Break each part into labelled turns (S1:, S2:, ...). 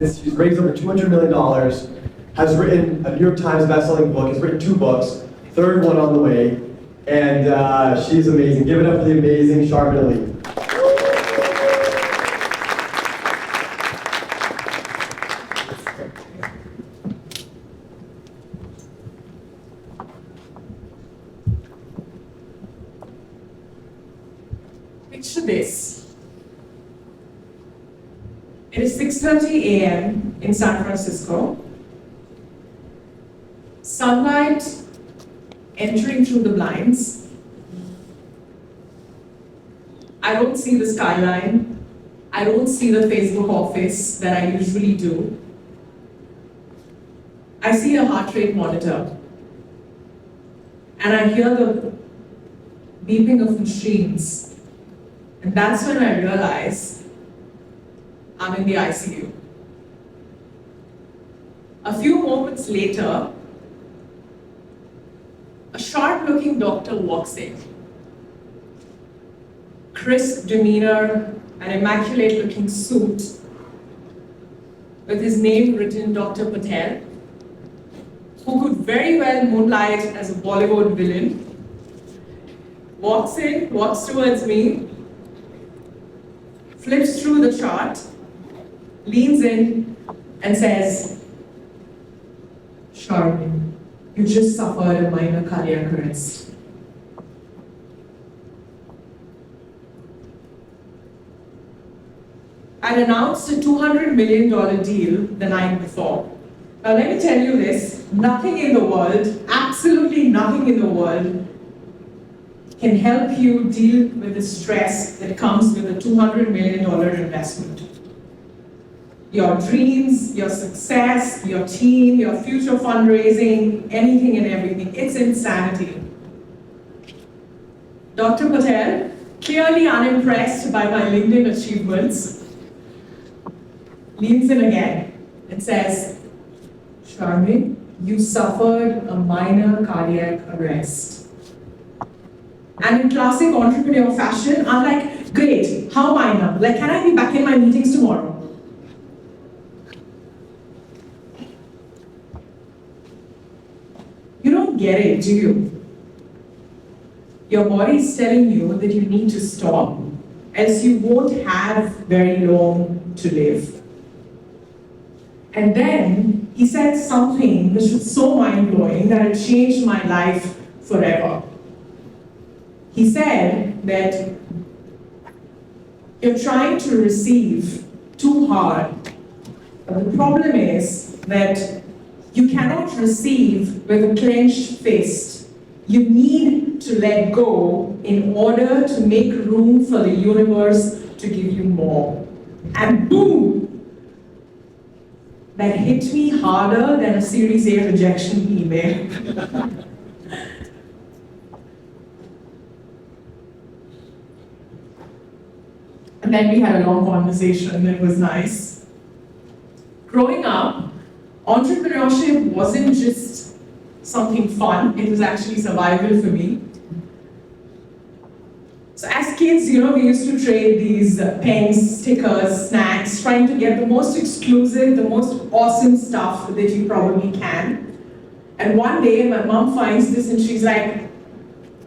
S1: She's raised over $200 million, has written a New York Times bestselling book, has written 2 books, third one on the way, and she's amazing. Give it up for the amazing Sharmin.
S2: Picture this. It is 6:30 a.m. in San Francisco. Sunlight entering through the blinds. I don't see the skyline. I don't see the Facebook office that I usually do. I see a heart rate monitor. And I hear the beeping of machines. And that's when I realize I'm in the ICU. A few moments later, a sharp-looking doctor walks in. Crisp demeanor, an immaculate-looking suit, with his name written, Dr. Patel, who could very well moonlight as a Bollywood villain, walks in, walks towards me, flips through the chart, leans in and says, Sharmin, you just suffered a minor cardiac arrest. I'd announced a $200 million deal the night before. Now let me tell you this, nothing in the world, absolutely nothing in the world, can help you deal with the stress that comes with a $200 million investment. Your dreams, your success, your team, your future fundraising, anything and everything. It's insanity. Dr. Patel, clearly unimpressed by my LinkedIn achievements, leans in again and says, Sharmin, you suffered a minor cardiac arrest. And in classic entrepreneur fashion, I'm like, great, how minor? Like, can I be back in my meetings tomorrow? You don't get it, do you? Your body is telling you that you need to stop, else you won't have very long to live. And then he said something which was so mind-blowing that it changed my life forever. He said that you're trying to receive too hard. But the problem is that you cannot receive with a clenched fist. You need to let go in order to make room for the universe to give you more. And boom! That hit me harder than a Series A rejection email. And then we had a long conversation. It was nice. Growing up, entrepreneurship wasn't just something fun, it was actually survival for me. So as kids, we used to trade these pens, stickers, snacks, trying to get the most exclusive, the most awesome stuff that you probably can. And one day, my mom finds this and she's like,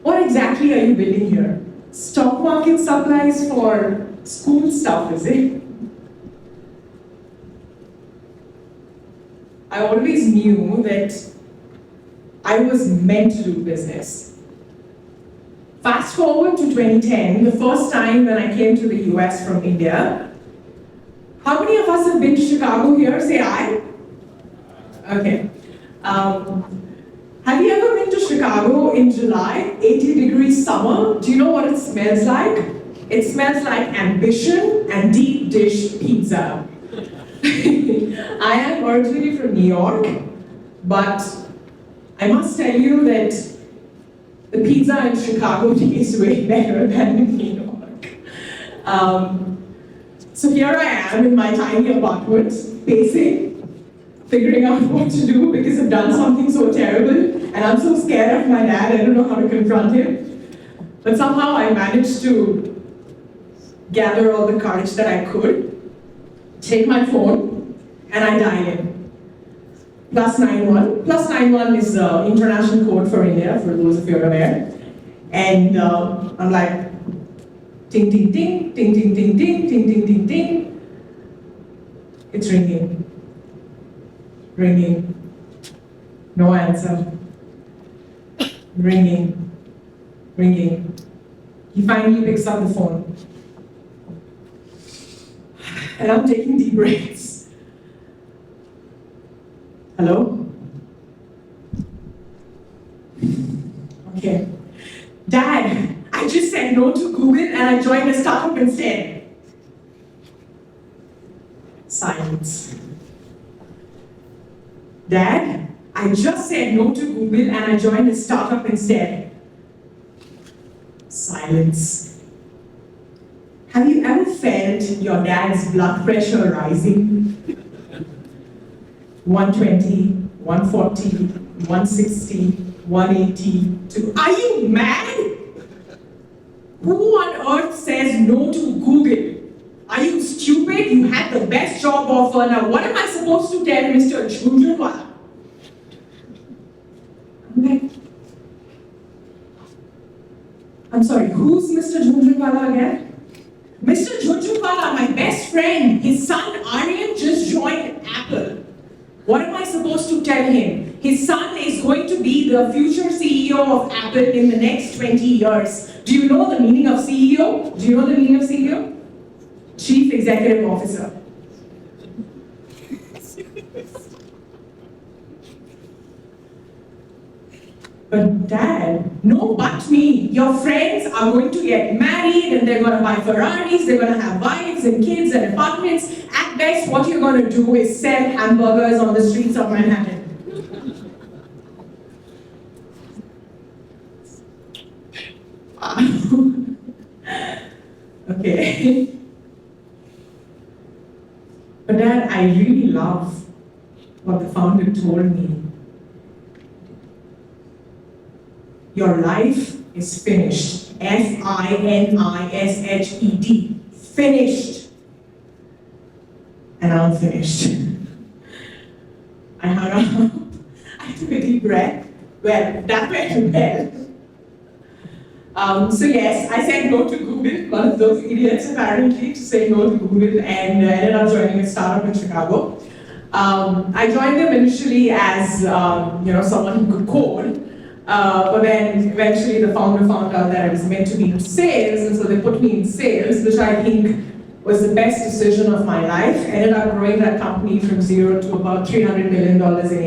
S2: what exactly are you building here? Stock market supplies for school stuff, is it? I always knew that I was meant to do business. Fast forward to 2010, the first time when I came to the US from India. How many of us have been to Chicago here? Say aye. Okay. Have you ever been to Chicago in July, 80-degree summer? Do you know what it smells like? It smells like ambition and deep dish pizza. I am originally from New York, but I must tell you that the pizza in Chicago tastes way better than in New York. So here I am in my tiny apartment, pacing, figuring out what to do because I've done something so terrible, and I'm so scared of my dad, I don't know how to confront him. But somehow I managed to gather all the courage that I could, take my phone, and I dial in. +91. +91 is the international code for India, for those of you who are aware. And I'm like, ting, ting, ting, ting, ting, ting, ting, ting, ting, ting, ting. It's ringing. Ringing. No answer. Ringing. Ringing. He finally picks up the phone. And I'm taking deep breaths. Hello? Okay. Dad, I just said no to Google and I joined a startup instead. Silence. Dad, I just said no to Google and I joined a startup instead. Silence. Have you ever felt your dad's blood pressure rising? 120, 140, 160, 180, to, are you mad? Who on earth says no to Google? Are you stupid? You had the best job offer. Now what am I supposed to tell Mr. Jhunjhunwala? I'm like, I'm sorry, who's Mr. Jhunjhunwala again? Mr. Jhunjhunwala, my best friend, his son Aryan just joined Apple. What am I supposed to tell him? His son is going to be the future CEO of Apple in the next 20 years. Do you know the meaning of CEO? Do you know the meaning of CEO? Chief Executive Officer. But Dad, no but me. Your friends are going to get married and they're going to buy Ferraris, they're going to have wives and kids and apartments. At best, what you're going to do is sell hamburgers on the streets of Manhattan. Okay. But Dad, I really love what the founder told me. Your life is finished. F-I-N-I-S-H-E-D. Finished. And I'm finished. I hung up. I took a deep breath. Well, that went well. So yes, I said no to Google, one of those idiots apparently, to say no to Google, and ended up joining a startup in Chicago. I joined them initially as someone who could code. But then eventually the founder found out that I was meant to be in sales, and so they put me in sales, which I think was the best decision of my life. Ended up growing that company from 0 to about $300 million in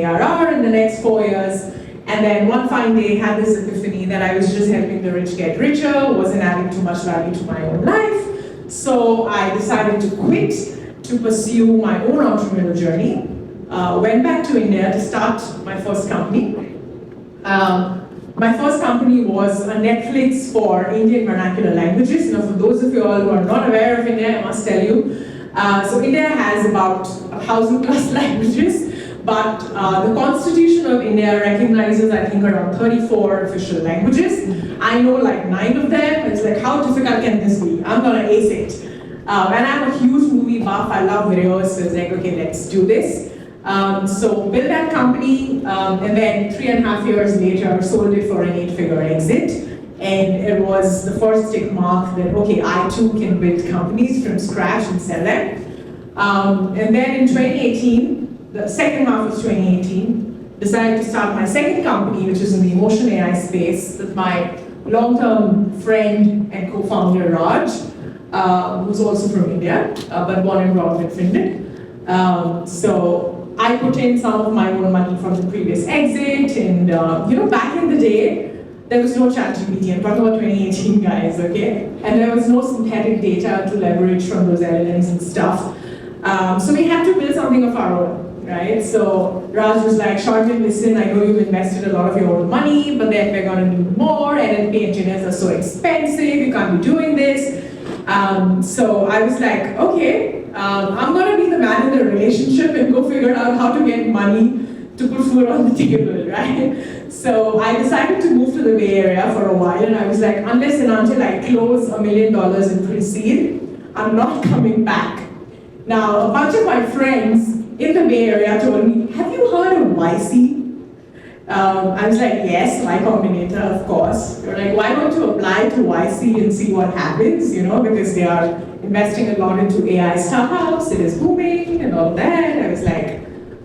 S2: ARR in the next 4 years. And then one fine day had this epiphany that I was just helping the rich get richer, wasn't adding too much value to my own life. So I decided to quit to pursue my own entrepreneurial journey. Went back to India to start my first company. My first company was a Netflix for Indian vernacular languages. Now, for those of you all who are not aware of India, I must tell you. So India has about 1,000+ languages, but the Constitution of India recognizes, I think, around 34 official languages. I know like 9 of them. It's like, how difficult can this be? I'm gonna ace it. And I'm a huge movie buff. I love videos, so it's like, okay, let's do this. So built that company, and then 3.5 years later, sold it for an 8-figure exit. And it was the first tick mark that, okay, I too can build companies from scratch and sell them. And then in 2018, the second half of 2018, decided to start my second company, which is in the emotion AI space, with my long-term friend and co-founder Raj, who's also from India, but born and brought up in Finland. So I put in some of my own money from the previous exit, and back in the day, there was no ChatGPT. I'm talking about 2018, guys, okay? And there was no synthetic data to leverage from those LLMs and stuff. So we had to build something of our own, right? So Raj was like, Sharmin, listen, I know you've invested a lot of your own money, but then we're gonna need more, NLP engineers are so expensive, you can't be doing this. So I was like, okay, I'm gonna be the man in the relationship and go figure out how to get money to put food on the table, right? So I decided to move to the Bay Area for a while, and I was like, unless and until I close $1 million in pre-seed, I'm not coming back. Now, a bunch of my friends in the Bay Area told me, have you heard of YC? I was like, yes, Y Combinator, of course. They were like, why don't you apply to YC and see what happens, because they are investing a lot into AI startups, it is booming and all that. I was like,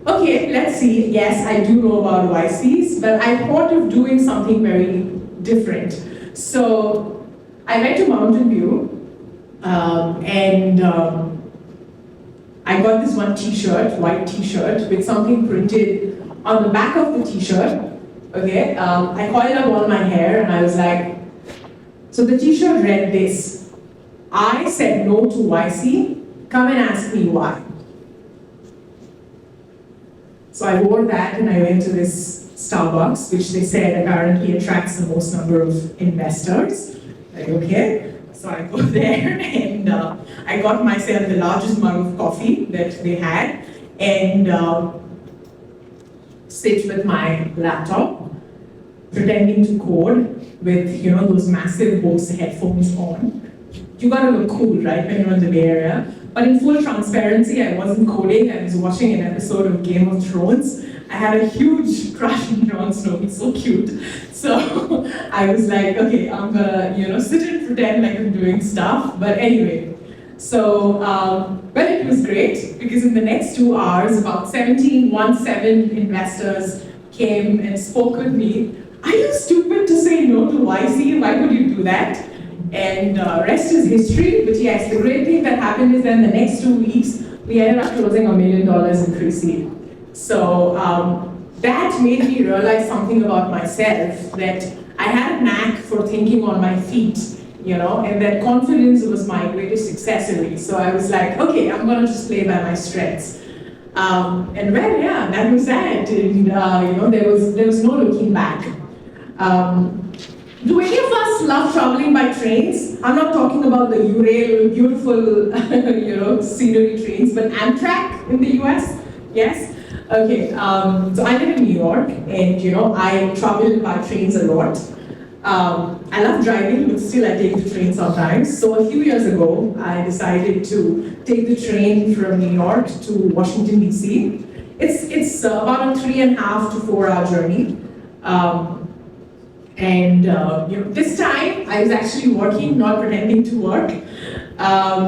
S2: okay, let's see. Yes, I do know about YCs, but I thought of doing something very different. So I went to Mountain View, and I got this one t-shirt, white t-shirt, with something printed on the back of the t-shirt. Okay, I coiled up all my hair and I was like, so the t-shirt read this: I said no to YC, come and ask me why. So I wore that and I went to this Starbucks, which they said apparently attracts the most number of investors. Like, okay. So I go there and I got myself the largest mug of coffee that they had and sit with my laptop, pretending to code with those massive Bose headphones on. You gotta look cool, right, when you're in the Bay Area. But in full transparency, I wasn't coding, I was watching an episode of Game of Thrones. I had a huge crush on Jon Snow, he's so cute. So I was like, okay, I'm gonna, sit and pretend like I'm doing stuff. But anyway, so, well, it was great because in the next 2 hours, about 17 investors came and spoke with me. Are you stupid to say no to YC? Why would you do that? And rest is history. But yes, the great thing that happened is that in the next 2 weeks, we ended up closing $1 million in pre-seed. So that made me realize something about myself, that I had a knack for thinking on my feet, and that confidence was my greatest accessory. So I was like, okay, I'm gonna just play by my strengths. And well, yeah, that was that. And there was no looking back. Do any of us love traveling by trains? I'm not talking about the Urail, beautiful, scenery trains, but Amtrak in the US, yes? Okay, so I live in New York, and I travel by trains a lot. I love driving, but still I take the train sometimes. So a few years ago, I decided to take the train from New York to Washington, DC. It's about a 3.5 to 4 hour journey. This time I was actually working, not pretending to work.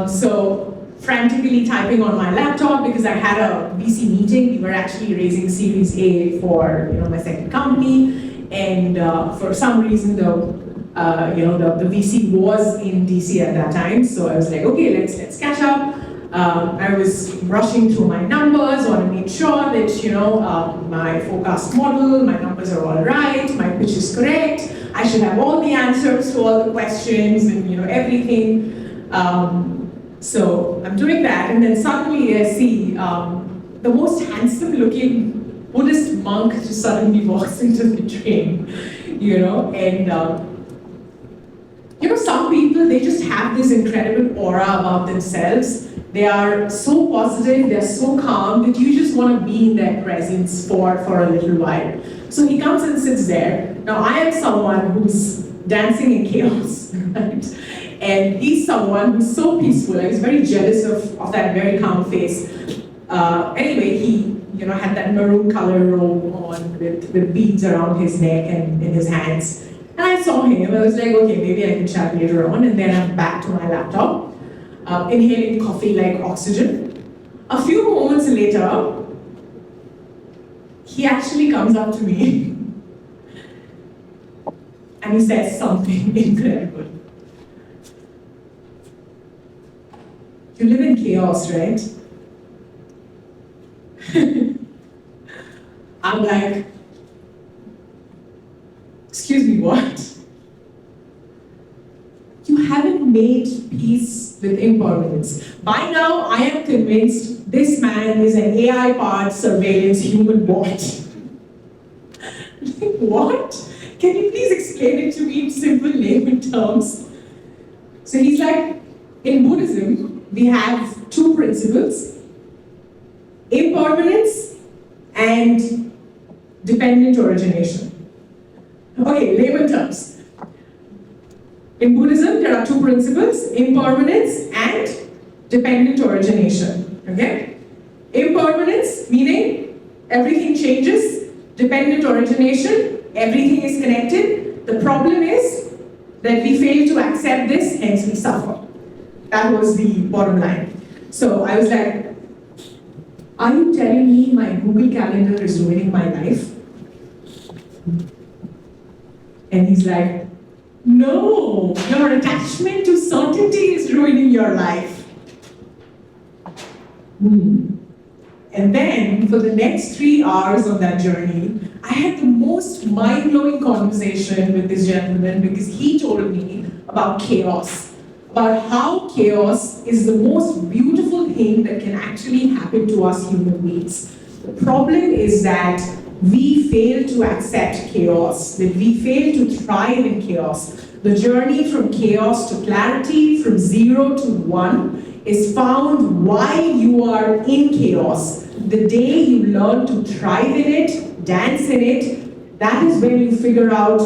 S2: So frantically typing on my laptop because I had a VC meeting. We were actually raising Series A for my second company, and for some reason the VC was in DC at that time. So I was like, okay, let's catch up. I was rushing through my numbers, want to make sure that my forecast model, my numbers are all right, my pitch is correct. I should have all the answers to all the questions and everything. So I'm doing that, and then suddenly I see the most handsome-looking Buddhist monk just suddenly walks into the train, and some people, they just have this incredible aura about themselves. They are so positive, they're so calm that you just want to be in their presence for a little while. So he comes and sits there. Now I am someone who's dancing in chaos, right? And he's someone who's so peaceful. I was very jealous of that very calm face. Anyway, he had that maroon color robe on with beads around his neck and in his hands. And I saw him, I was like, okay, maybe I can chat later on. And then I'm back to my laptop, inhaling coffee like oxygen. A few moments later, he actually comes up to me and he says something incredible. You live in chaos, right? I'm like, excuse me, what? You haven't made peace with impermanence. By now, I am convinced this man is an AI-powered surveillance human bot. Like, what? Can you please explain it to me in simple layman terms? So he's like, in Buddhism, we have 2 principles: impermanence and dependent origination. Okay, layman terms. In Buddhism, there are 2 principles: impermanence and dependent origination. Okay? Impermanence, meaning everything changes. Dependent origination, everything is connected. The problem is that we fail to accept this, hence we suffer. That was the bottom line. So I was like, are you telling me my Google Calendar is ruining my life? And he's like, no, your attachment to certainty is ruining your life. And then, for the next 3 hours of that journey, I had the most mind-blowing conversation with this gentleman because he told me about chaos, about how chaos is the most beautiful thing that can actually happen to us human beings. The problem is that we fail to accept chaos, that we fail to thrive in chaos. The journey from chaos to clarity, from 0 to 1, is found while you are in chaos. The day you learn to thrive in it, dance in it, that is when you figure out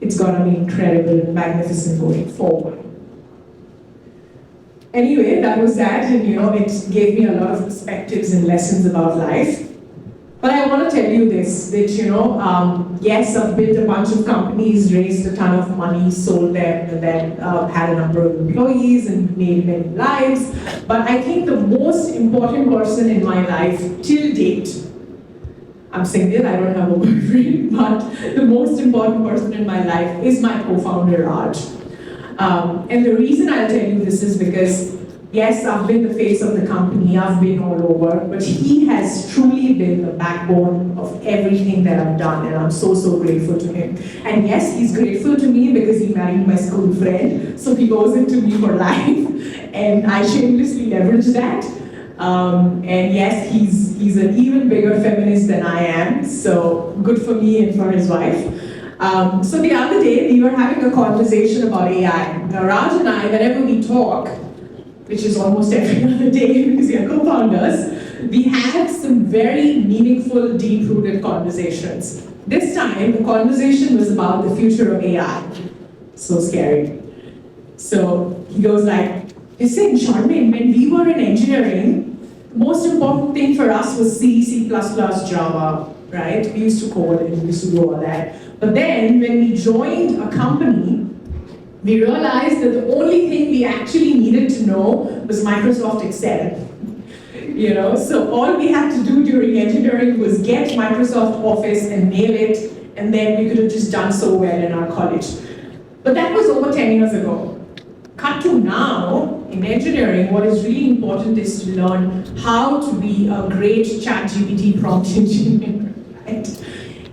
S2: it's gonna be incredible and magnificent going forward. Anyway, that was that, and it gave me a lot of perspectives and lessons about life. But I want to tell you this, that yes, I've built a bunch of companies, raised a ton of money, sold them, and then had a number of employees and made many lives. But I think the most important person in my life till date, I'm single, I don't have a boyfriend, but the most important person in my life is my co-founder, Raj. And the reason I'll tell you this is because, yes, I've been the face of the company, I've been all over, but he has truly been the backbone of everything that I've done, and I'm so, so grateful to him. And yes, he's grateful to me because he married my school friend, so he owes it to me for life, and I shamelessly leverage that. And yes, he's an even bigger feminist than I am, so good for me and for his wife. So the other day, we were having a conversation about AI. Now, Raj and I, whenever we talk, which is almost every other day because we are co-founders, we have some very meaningful, deep-rooted conversations. This time, the conversation was about the future of AI. So scary. So he goes like, listen, Sharmin, when we were in engineering, the most important thing for us was C, C++, Java, right? We used to code and we used to do all that. But then, when we joined a company, we realized that the only thing we actually needed to know was Microsoft Excel. So all we had to do during engineering was get Microsoft Office and nail it, and then we could have just done so well in our college. But that was over 10 years ago. Cut to now, in engineering, what is really important is to learn how to be a great ChatGPT prompt engineer, right?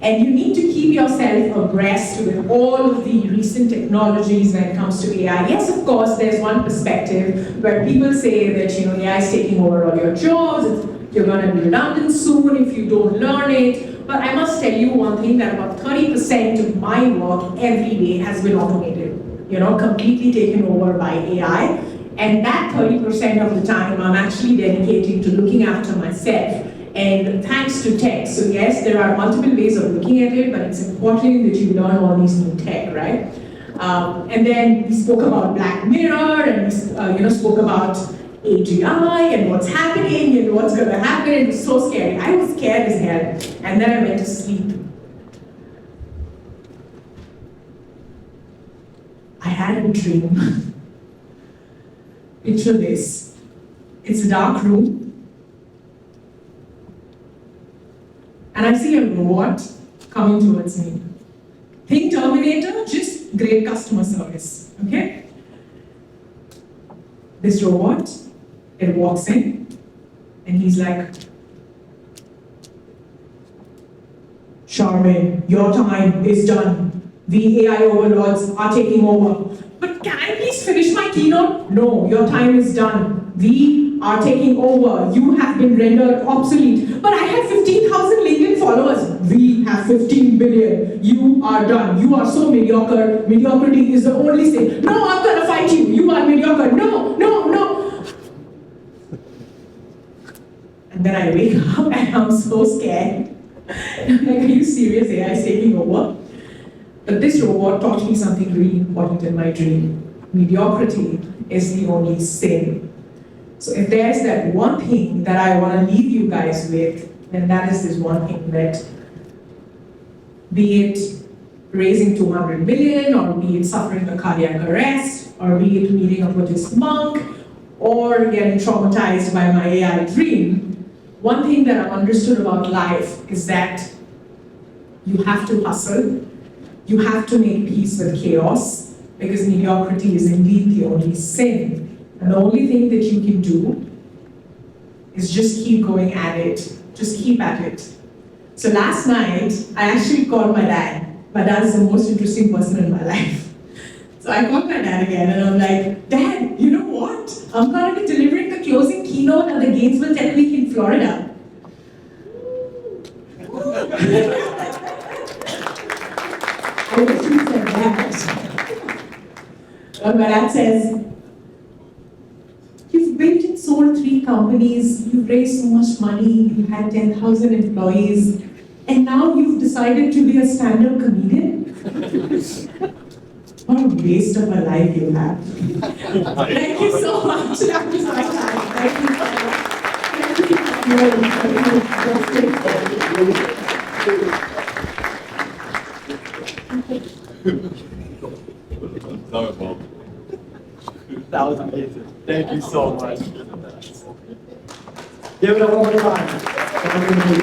S2: And you need to keep yourself abreast with all of the recent technologies when it comes to AI. Yes, of course, there's one perspective where people say that AI is taking over all your jobs, you're going to be redundant soon if you don't learn it. But I must tell you one thing, that about 30% of my work every day has been automated, completely taken over by AI. And that 30% of the time I'm actually dedicating to looking after myself. And thanks to tech. So yes, there are multiple ways of looking at it, but it's important that you learn all these new tech, right? And then we spoke about Black Mirror, and we spoke about AGI and what's happening and what's going to happen. It was so scary. I was scared as hell, and then I went to sleep. I had a dream. Picture this. It's a dark room. And I see a robot coming towards me. Think Terminator, just great customer service, okay? This robot, it walks in, and he's like, Sharmin, your time is done. The AI overlords are taking over. But can I please finish my keynote? No, your time is done. We are taking over. You have been rendered obsolete. But I have 15,000 LinkedIn followers. We have 15 billion. You are done. You are so mediocre. Mediocrity is the only thing. No, I'm gonna fight you. You are mediocre. No, no, no. And then I wake up and I'm so scared. I'm like, are you serious? AI is taking over? But this robot taught me something really important in my dream. Mediocrity is the only sin. So if there's that one thing that I want to leave you guys with, then that is this one thing that, be it raising 200 million, or be it suffering a cardiac arrest, or be it meeting a Buddhist monk, or getting traumatized by my AI dream, one thing that I've understood about life is that you have to hustle, you have to make peace with chaos, because mediocrity is indeed the only sin. And the only thing that you can do is just keep going at it, just keep at it. So last night, I actually called my dad. My dad is the most interesting person in my life. So I called my dad again and I'm like, Dad, you know what? I'm going to be delivering the closing keynote at the Gainesville Tech Week in Florida. I wish he said that. But my dad says, you've built and sold 3 companies, you've raised so much money, you had 10,000 employees, and now you've decided to be a stand-up comedian? What a waste of a life you have. Thank you so much. That was my time. Thank you so much.
S1: That was amazing. Thank you so much. Give it up one more time.